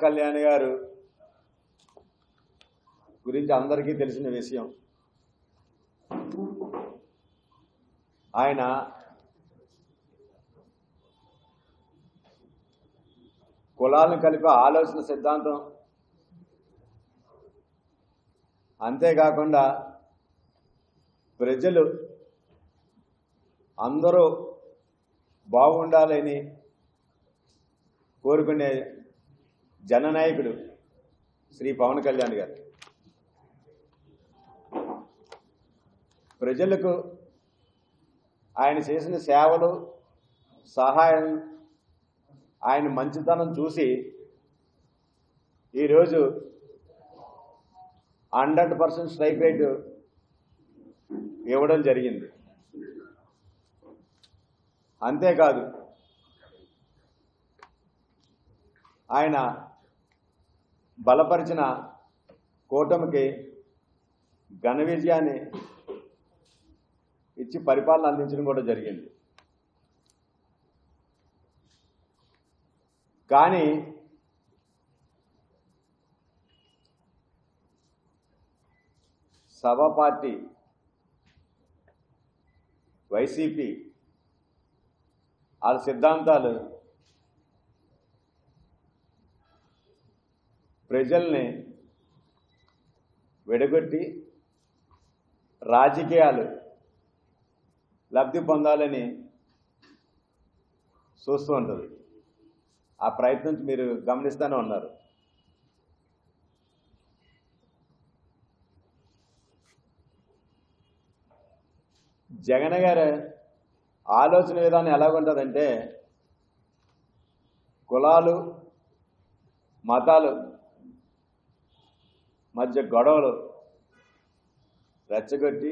కళ్యాణ్ గారు గురించి అందరికీ తెలిసిన విషయం. ఆయన కులాలను కలిపే ఆలోచన సిద్ధాంతం, అంతేకాకుండా ప్రజలు అందరూ బాగుండాలని కోరుకునే జననాయకుడు శ్రీ పవన్ కళ్యాణ్ గారు. ప్రజలకు ఆయన చేసిన సేవలు, సహాయం, ఆయన మంచితనం చూసి ఈరోజు 100% స్ట్రైక్ రేటు ఇవ్వడం జరిగింది. అంతేకాదు, ఆయన బలపరిచిన కూటమికి ఘన విజయాన్ని ఇచ్చి పరిపాలన అందించడం కూడా జరిగింది. కానీ సభ పార్టీ వైసీపీ వాళ్ళ సిద్ధాంతాలు ప్రజల్ని విడగొట్టి రాజకీయాలు లబ్ధి పొందాలని చూస్తూ ఉంటుంది. ఆ ప్రయత్నం మీరు గమనిస్తూనే ఉన్నారు. జగన్ గారి ఆలోచన విధానం ఎలాగుంటుందంటే, కులాలు మతాలు మధ్య గొడవలు రెచ్చగొట్టి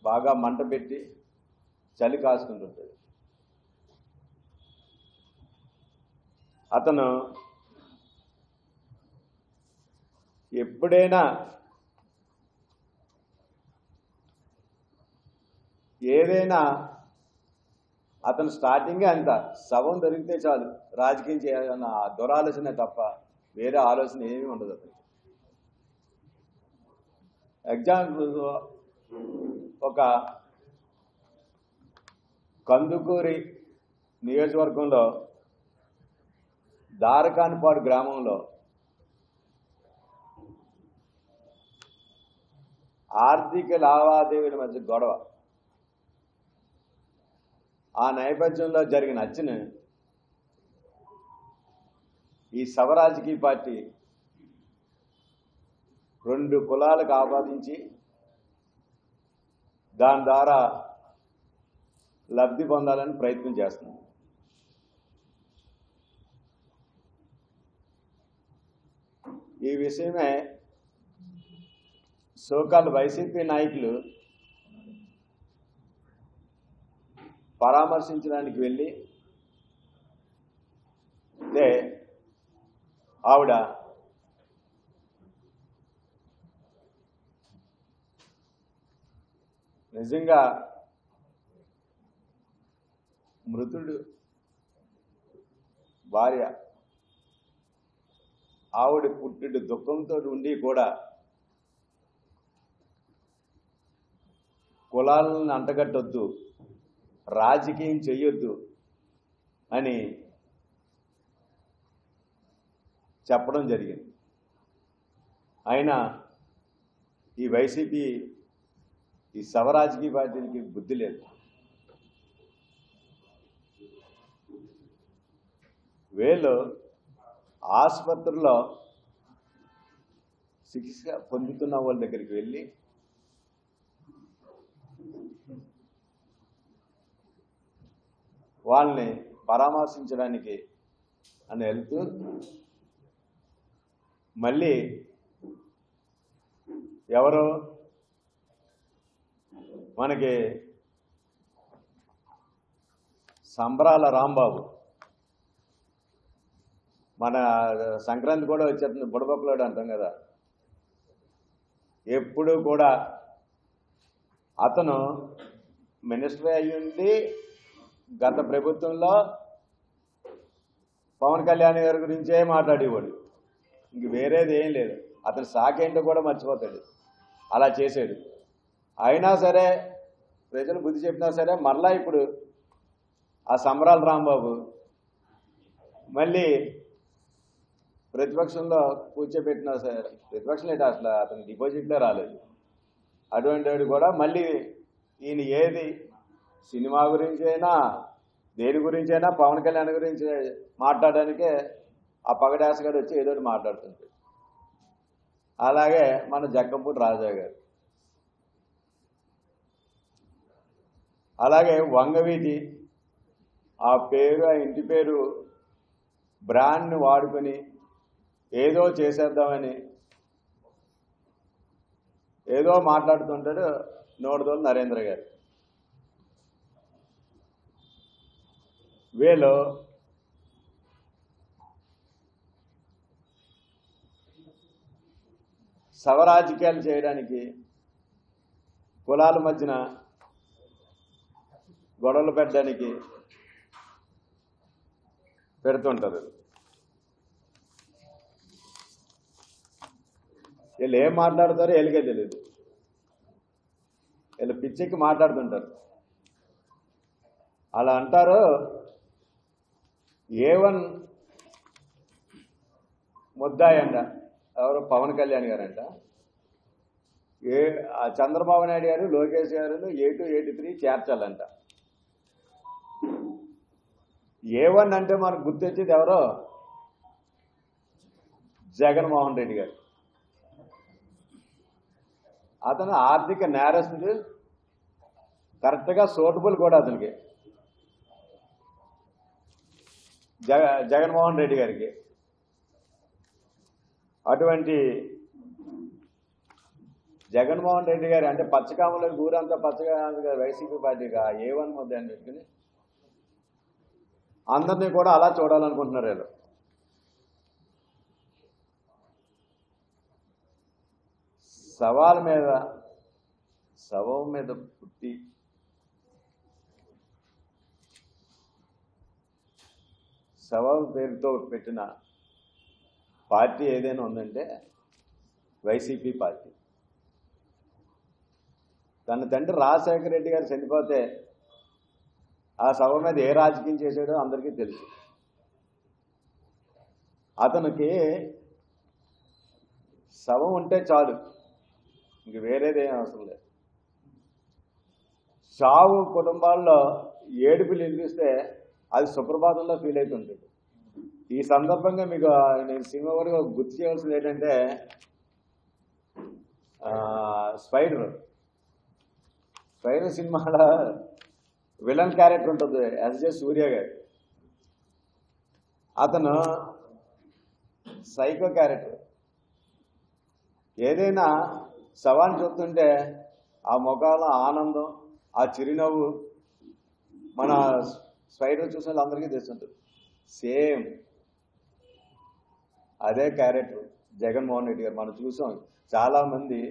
బాగా మంట పెట్టి చలి కాసుకుంటుంటాడు. అతను ఎప్పుడైనా ఏదైనా అతను స్టార్టింగే అంత శవం దొరికితే చాలు రాజకీయం చేయాలన్న దురాలోచనే తప్ప వేరే ఆలోచన ఏమీ ఉండదు అతనికి. ఎగ్జాంపుల్, ఒక కందుకూరి నియోజకవర్గంలో దారకానిపాడు గ్రామంలో ఆర్థిక లావాదేవీల మధ్య గొడవ, ఆ నేపథ్యంలో జరిగిన హత్యను ఈ సవరాజకీయ పార్టీ 2 కులాలకు ఆపాదించి దాని ద్వారా లబ్ధి పొందాలని ప్రయత్నం చేస్తుంది. ఈ విషయమే సోకాల్ వైసీపీ నాయకులు పరామర్శించడానికి వెళ్ళి ఆవిడ నిజంగా మృతుడు భార్య ఆవిడ పుట్టిడు దుఃఖంతో ఉండి కూడా కులాలను అంటగట్టొద్దు, రాజకీయం చెయ్యొద్దు అని చెప్పడం జరిగింది. అయినా ఈ వైసీపీ, ఈ సవరాజకీయ పార్టీకి బుద్ధి లేదు. వీళ్ళు ఆసుపత్రిలో చికిత్స పొందుతున్న వాళ్ళ దగ్గరికి వెళ్ళి వాళ్ళని పరామర్శించడానికి అని వెళ్తూ మళ్ళీ ఎవరు మనకి సంబరాల రాంబాబు, మన సంక్రాంతి కూడా వచ్చేస్తుంది, బుడబొక్కలాడు అంటాం కదా, ఎప్పుడు కూడా అతను మినిస్టర్ అయ్యుండి గత ప్రభుత్వంలో పవన్ కళ్యాణ్ గారి గురించే మాట్లాడేవాడు, ఇంక వేరేది ఏం లేదు. అతని సాకేంటో కూడా మర్చిపోతాడు, అలా చేసాడు. అయినా సరే ప్రజలు బుద్ధి చెప్పినా సరే మరలా ఇప్పుడు ఆ సంబరాల రాంబాబు మళ్ళీ ప్రతిపక్షంలో కూర్చోబెట్టినా సరే, ప్రతిపక్షం లేదు అసలు, అతని డిపాజిట్లే రాలేదు. అటువంటి వాడు కూడా మళ్ళీ ఈయన ఏది సినిమా గురించి అయినా దేని గురించి అయినా పవన్ కళ్యాణ్ గురించి మాట్లాడడానికే ఆ పగడాసగాడు వచ్చి ఏదో మాట్లాడుతుంటాడు. అలాగే మన జక్కంపూడి రాజా గారు, అలాగే వంగవీటి ఆ పేరు, ఆ ఇంటి పేరు బ్రాండ్ని వాడుకొని ఏదో చేసేద్దామని ఏదో మాట్లాడుతుంటాడు నోడుదోలు నరేంద్ర గారు. వీళ్ళు సవరాజకీయాలు చేయడానికి, కులాల మధ్యన గొడవలు పెట్టడానికి పెడుతుంటారు. వీళ్ళు ఏం మాట్లాడతారో వీళ్ళకే తెలియదు, వీళ్ళు పిచ్చెక్కి మాట్లాడుతుంటారు. అలా అంటారు. A1 ముద్దాయి అంట, ఎవరు పవన్ కళ్యాణ్ గారంట. చంద్రబాబు నాయుడు గారు, లోకేష్ గారు A2, A3 చేర్చాలంట. A1 అంటే మనకు గుర్తొచ్చేది ఎవరో, జగన్మోహన్ రెడ్డి గారు. అతను ఆర్థిక నేరస్తుడు, కరెక్ట్గా సూటబుల్ కూడా అతనికి, జగన్మోహన్ రెడ్డి గారికి. అటువంటి జగన్మోహన్ రెడ్డి గారు అంటే పచ్చకామలో ఊరంతా పచ్చగా వైసీపీ పార్టీగా A1 ముద్ద అని పెట్టుకుని అందరినీ కూడా అలా చూడాలనుకుంటున్నారు వీళ్ళు. శవం మీద పుట్టి శవం పేరుతో పెట్టిన పార్టీ ఏదైనా ఉందంటే వైసీపీ పార్టీ. తన తండ్రి రాజశేఖర రెడ్డి గారు చనిపోతే ఆ శవం మీద ఏ రాజకీయం చేశాడో అందరికీ తెలుసు. అతనికి శవం ఉంటే చాలు, ఇంక వేరేదేం అవసరం లేదు. చావు కుటుంబాల్లో ఏడుపులు వినిపిస్తే అది సుప్రభాతంలో ఫీల్ అవుతుంటుంది. ఈ సందర్భంగా మీకు నేను సినిమా వరకు గుర్తు చేయాల్సింది ఏంటంటే, స్పైడర్ సినిమాలో విలన్ క్యారెక్టర్ ఉంటుంది, ఎస్జే సూర్య గారు. అతను సైకో క్యారెక్టర్. ఏదైనా శవాన్ని చూస్తుంటే ఆ ముఖాల ఆనందం, ఆ చిరునవ్వు మన స్పైడర్ చూసిన వాళ్ళందరికీ తెలుస్తుంటుంది. సేమ్ అదే క్యారెక్టర్ జగన్మోహన్ రెడ్డి గారు. మనం చూసాం చాలామంది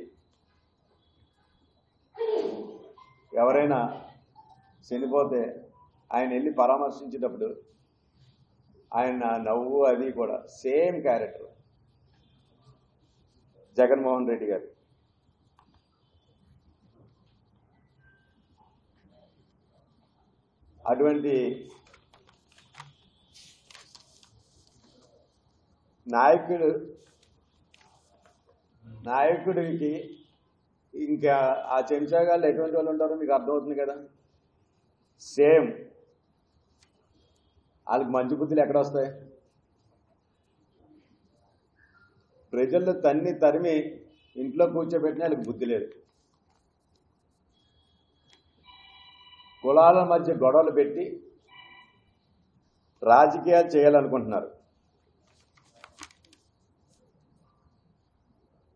ఎవరైనా చనిపోతే ఆయన వెళ్ళి పరామర్శించేటప్పుడు ఆయన నవ్వు అది కూడా సేమ్ క్యారెక్టర్ జగన్మోహన్ రెడ్డి గారు. అటువంటి నాయకుడికి ఇంకా ఆ చెంచాగాళ్ళు ఎటువంటి వాళ్ళు ఉంటారో మీకు అర్థమవుతుంది కదా. సేమ్ వాళ్ళకి మంచి బుద్ధులు ఎక్కడ వస్తాయి? ప్రజల్లో తరిమి ఇంట్లో కూర్చోబెట్టిన వాళ్ళకి బుద్ధి లేదు. కులాల మధ్య గొడవలు పెట్టి రాజకీయాలు చేయాలనుకుంటున్నారు.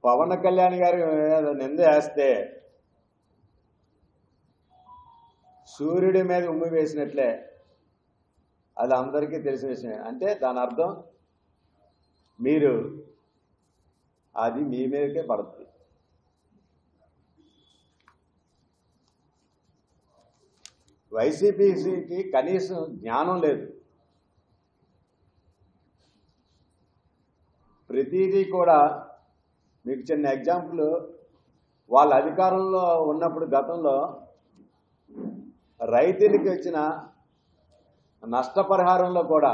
పవన్ కళ్యాణ్ గారి నింద వేస్తే సూర్యుడి మీద ఉమ్మి వేసినట్లే, అది అందరికీ తెలిసిన విషయం. అంటే దాని అర్థం మీరు అది మీ మీదకే పడుతుంది. వైసీపీకి కనీసం జ్ఞానం లేదు. ప్రతిదీ కూడా మీకు చిన్న ఎగ్జాంపుల్, వాళ్ళ అధికారంలో ఉన్నప్పుడు గతంలో రైతులకి వచ్చిన నష్టపరిహారంలో కూడా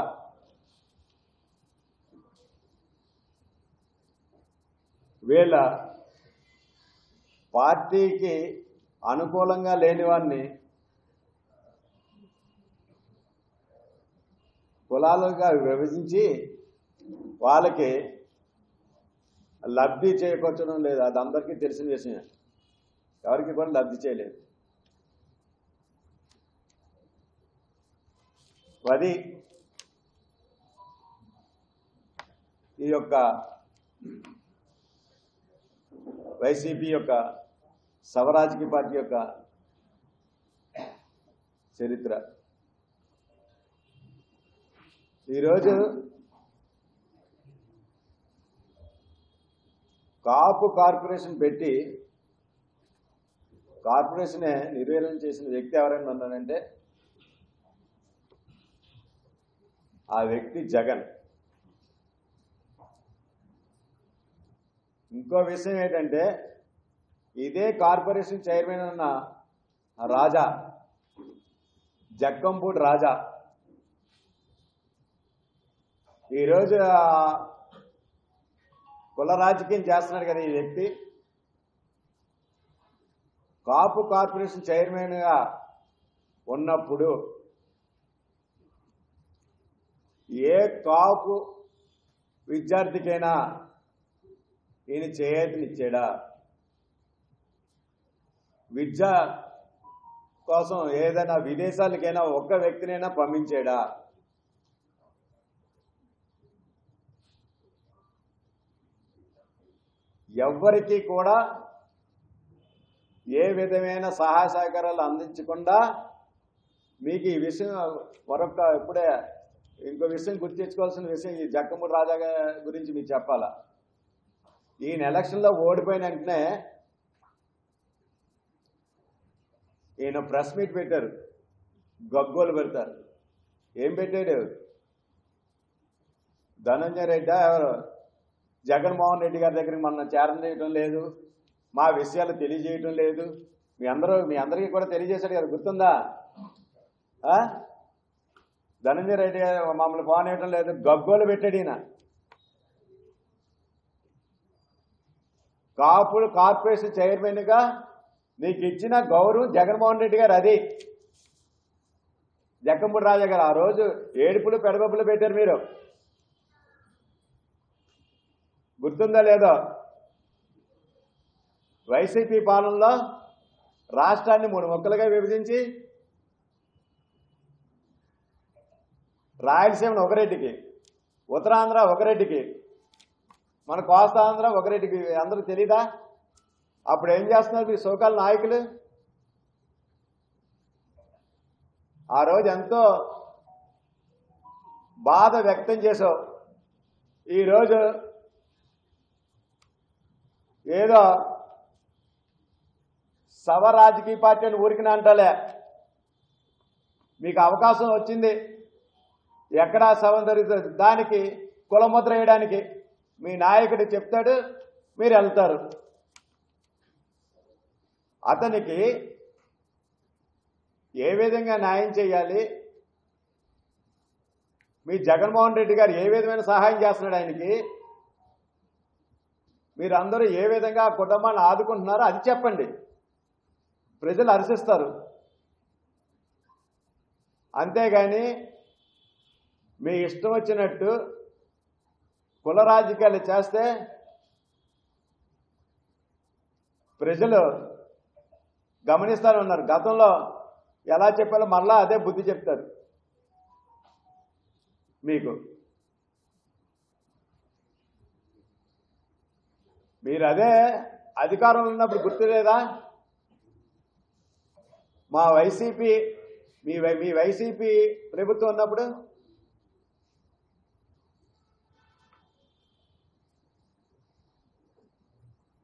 వీళ్ళ పార్టీకి అనుకూలంగా లేని వారిని కులాలుగా విభజించి వాళ్ళకి లబ్ధి చేకూర్చడం లేదు. అది అందరికీ తెలిసిన విషయమే, ఎవరికి కూడా లబ్ధి చేయలేదు. అది ఈ యొక్క వైసీపీ యొక్క సవరాజకీయ పార్టీ యొక్క చరిత్ర. ఈరోజు కాపు కార్పొరేషన్ పెట్టి కార్పొరేషనే నిర్వీర్యం చేసిన వ్యక్తి ఎవరైనా ఉన్నారంటే ఆ వ్యక్తి జగన్. ఇంకో విషయం ఏంటంటే ఇదే కార్పొరేషన్ చైర్మన్ ఉన్న రాజా, జక్కంపూడి రాజా, ఈరోజు కుల రాజకీయం చేస్తున్నాడు కదా ఈ వ్యక్తి. కాపు కార్పొరేషన్ చైర్మన్గా ఉన్నప్పుడు ఏ కాపు విద్యార్థికైనా ఈయన చేయూతనిచ్చాడా? విద్య కోసం ఏదైనా విదేశాలకైనా ఒక్క వ్యక్తినైనా పంపించాడా? ఎవ్వరికీ కూడా ఏ విధమైన సహాయ సహకారాలు అందించకుండా మీకు ఈ విషయం ఇప్పుడే ఇంకో విషయం గుర్తించుకోవాల్సిన విషయం, ఈ జక్కంపూడి రాజా గురించి మీకు చెప్పాలా. ఈయన ఎలక్షన్లో ఓడిపోయిన వెంటనే ఈయన ప్రెస్ మీట్ పెట్టారు, గగ్గోలు పెడతారు. ఏం పెట్టాడు? ధనంజయ రెడ్డి ఎవరు జగన్మోహన్ రెడ్డి గారి దగ్గరికి మనం చేరనేయటం లేదు, మా విషయాలు తెలియజేయటం లేదు, మీ అందరికీ కూడా తెలియజేశాడు కదా, గుర్తుందా? ధనంజయ రెడ్డి గారు మమ్మల్ని ఫోన్ వేయటం లేదు, గగ్గోలు పెట్టాడు ఈయన. కాపులు కార్పొరేషన్ చైర్మన్గా నీకు ఇచ్చిన గౌరవం జగన్మోహన్ రెడ్డి గారు, అది జక్కంపూడి రాజా గారు. ఆ రోజు ఏడుపులు పెడబొప్పులు పెట్టారు మీరు, గుర్తుందా లేదో? వైసీపీ పాలనలో రాష్ట్రాన్ని 3 ముక్కలుగా విభజించి రాయలసీమను ఒక రెడ్డికి, ఉత్తరాంధ్ర ఒక రెడ్డికి, మన కోస్తాంధ్ర ఒక రెడ్డికి. అందరూ తెలీదా? అప్పుడు ఏం చేస్తున్నారు మీ సోకాల నాయకులు? ఆ రోజు ఎంతో బాధ వ్యక్తం చేసావు. ఈరోజు ఏదో సవ రాజకీయ పార్టీ అని ఊరికి అంటలే, మీకు అవకాశం వచ్చింది. ఎక్కడా సభ జరుగుతుంది, దానికి కులముద్ర వేయడానికి మీ నాయకుడు చెప్తాడు, మీరు వెళ్తారు. అతనికి ఏ విధంగా న్యాయం చేయాలి, మీ జగన్మోహన్ రెడ్డి గారు ఏ విధమైన సహాయం చేస్తున్నాడు ఆయనకి, మీరు అందరూ ఏ విధంగా ఆ కుటుంబాన్ని ఆదుకుంటున్నారో అది చెప్పండి, ప్రజలు హర్షిస్తారు. అంతేగాని మీ ఇష్టం వచ్చినట్టు కుల రాజకీయాలు చేస్తే ప్రజలు గమనిస్తారన్నారు. గతంలో ఎలా చెప్పాలో మళ్ళా అదే బుద్ధి చెప్తారు మీకు. మీరు అదే అధికారంలో ఉన్నప్పుడు గుర్తులేదా? మా వైసీపీ మీ వైసీపీ ప్రభుత్వం ఉన్నప్పుడు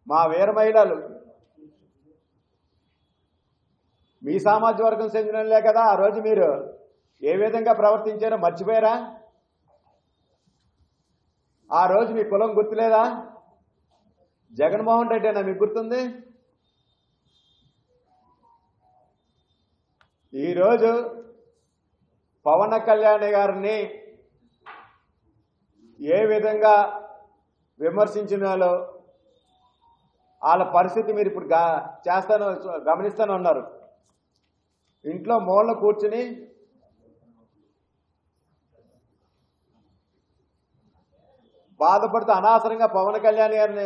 మా వీర మహిళలు మీ సామాజిక వర్గం చెందినలే కదా. ఆ రోజు మీరు ఏ విధంగా ప్రవర్తించారో మర్చిపోయారా? ఆ రోజు మీ కులం గుర్తులేదా? జగన్మోహన్ రెడ్డి అన్న మీకు గుర్తుంది? ఈరోజు పవన్ కళ్యాణ్ గారిని ఏ విధంగా విమర్శించినాలో వాళ్ళ పరిస్థితి మీరు ఇప్పుడు గమనిస్తాను ఉన్నారు. ఇంట్లో మూల కూర్చుని బాధపడుతూ అనవసరంగా పవన్ కళ్యాణ్ గారిని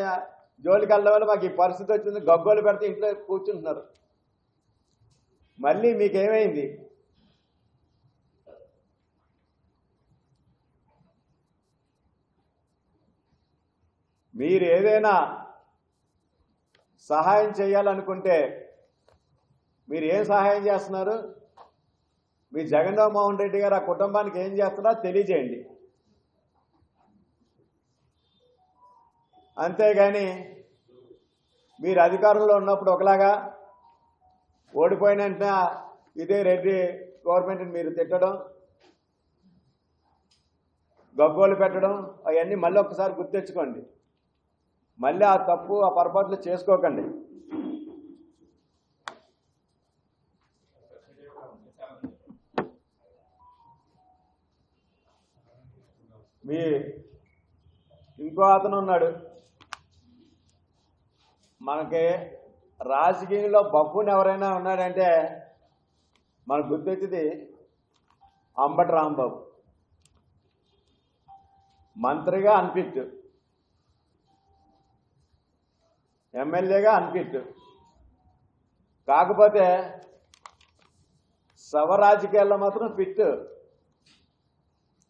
జోలికి వెళ్ళడం వల్ల మాకు ఈ పరిస్థితి వచ్చింది, గగ్గోలు పెడితే ఇంట్లో కూర్చుంటున్నారు. మళ్ళీ మీకేమైంది? మీరు ఏదైనా సహాయం చేయాలనుకుంటే మీరు ఏం సహాయం చేస్తున్నారు? మీ జగన్మోహన్ రెడ్డి గారు ఆ కుటుంబానికి ఏం చేస్తున్నారో తెలియజేయండి. అంతేగాని మీరు అధికారంలో ఉన్నప్పుడు ఒకలాగా, ఓడిపోయిన ఇదే రెడ్డి గవర్నమెంట్ని మీరు తిట్టడం, గగ్గోలు పెట్టడం, అవన్నీ మళ్ళీ ఒక్కసారి గుర్తెచ్చుకోండి. మళ్ళీ ఆ తప్పు, ఆ పొరపాట్లు చేసుకోకండి. మీ ఇంకో అతను ఉన్నాడు, మనకి రాజకీయంలో బబ్బుని ఎవరైనా ఉన్నాడంటే మనకు గుర్తొచ్చేది అంబటి రాంబాబు. మంత్రిగా అన్ఫిట్, ఎమ్మెల్యేగా అన్ఫిట్. కాకపోతే సవ రాజకీయాల్లో మాత్రం ఫిట్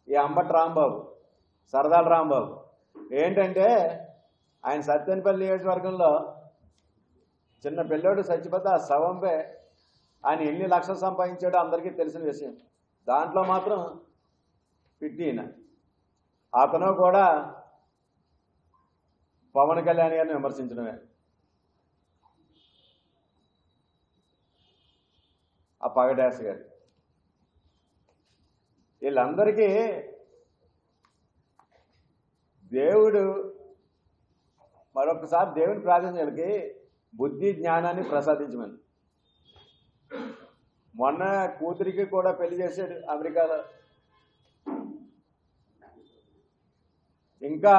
ఈ అంబటి రాంబాబు, సరదాల రాంబాబు. ఏంటంటే ఆయన సత్తెనపల్లి నియోజకవర్గంలో చిన్న పిల్లోడు చచ్చిపోతే ఆ శవంపై ఆయన ఎన్ని లక్షలు సంపాదించాడో అందరికీ తెలిసిన విషయం. దాంట్లో మాత్రం ఫిట్ ఈయన. అతను కూడా పవన్ కళ్యాణ్ గారిని విమర్శించడమే. ఆ పగడాస్ గారు, వీళ్ళందరికీ దేవుడు మరొకసారి దేవుని ప్రార్థనలకి బుద్ధి జ్ఞానాన్ని ప్రసాదించమని. మొన్న కూతురికి కూడా పెళ్లి చేశాడు అమెరికాలో. ఇంకా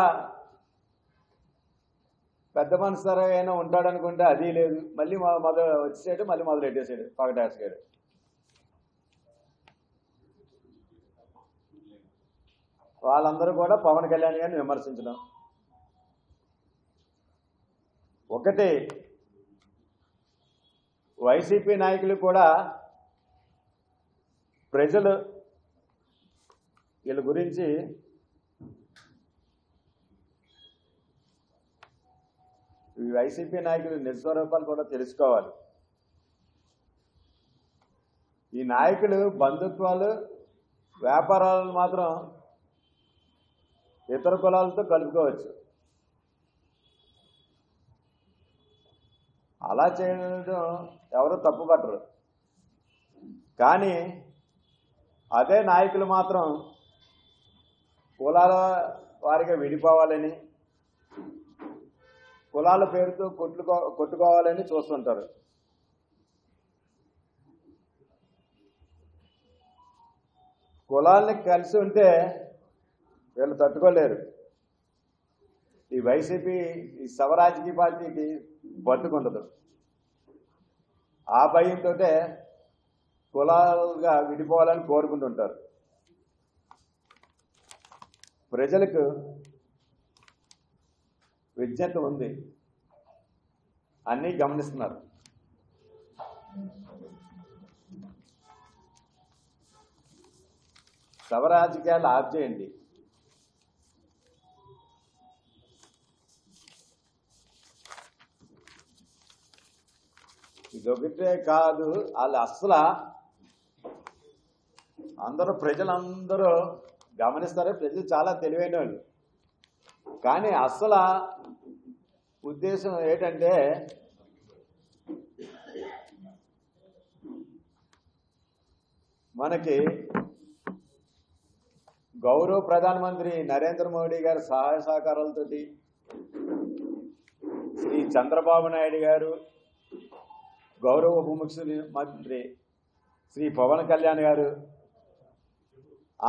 పెద్ద మనసు అయినా ఉంటాడనుకుంటే అది లేదు. మళ్ళీ వచ్చేసాడు, మళ్ళీ మొదలెట్టేశాడు పగడాస్ గారు. వాళ్ళందరూ కూడా పవన్ కళ్యాణ్ గారిని విమర్శించడం. ఒకటి, వైసీపీ నాయకులు కూడా ప్రజలు వీళ్ళ గురించి ఈ వైసీపీ నాయకులు నిజస్వరూపాలు కూడా తెలుసుకోవాలి. ఈ నాయకులు బంధుత్వాలు, వ్యాపారాలను మాత్రం ఇతర కులాలతో కలుపుకోవచ్చు. అలా చేయడం ఎవరు తప్పు పట్టరు. కానీ అదే నాయకులు మాత్రం కులాల వారిగా విడిపోవాలని, కులాల పేరుతో కొట్టుకోవాలని చూస్తుంటారు. కులాలని కలిసి ఉంటే వీళ్ళు తట్టుకోలేరు. ఈ వైసీపీ, ఈ సవరాజకీయ పార్టీకి బతుకుండదు. ఆ భయంతో కులాలుగా విడిపోవాలని కోరుకుంటుంటారు. ప్రజలకు విజ్ఞత ఉంది, అన్నీ గమనిస్తున్నారు. సవరాజకీయాలు ఆఫ్ చేయండి. ఇదొకటే కాదు, వాళ్ళు అస్సలు అందరూ ప్రజలందరూ గమనిస్తారు. ప్రజలు చాలా తెలివైన వాళ్ళు. కానీ అస్సలు ఉద్దేశం ఏంటంటే మనకి గౌరవ ప్రధానమంత్రి నరేంద్ర మోడీ గారి సహాయ సహకారాలతోటి శ్రీ చంద్రబాబు నాయుడు గారు, గౌరవ ఉప ముఖ్యమంత్రి శ్రీ పవన్ కళ్యాణ్ గారు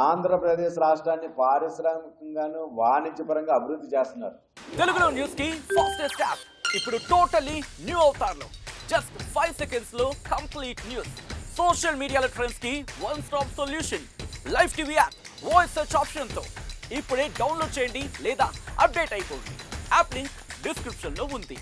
ఆంధ్రప్రదేశ్ రాష్ట్రాన్ని పారిశ్రామికంగాను వాణిజ్యపరంగా అభివృద్ధి చేస్తున్నారు. తెలుగులో న్యూస్ కి ఫాస్టెస్ట్ యాప్ ఇప్పుడు టోటల్లీ న్యూ అవతార్లో జస్ట్ 5 seconds లో కంప్లీట్ న్యూస్. సోషల్ మీడియాలో ట్రెండ్స్ కి one stop solution. Live TV app voice search option తో ఇప్పుడే డౌన్లోడ్ చేయండి లేదా అప్డేట్ అయిపోండి. యాప్ లింక్ డిస్క్రిప్షన్ లో ఉంది.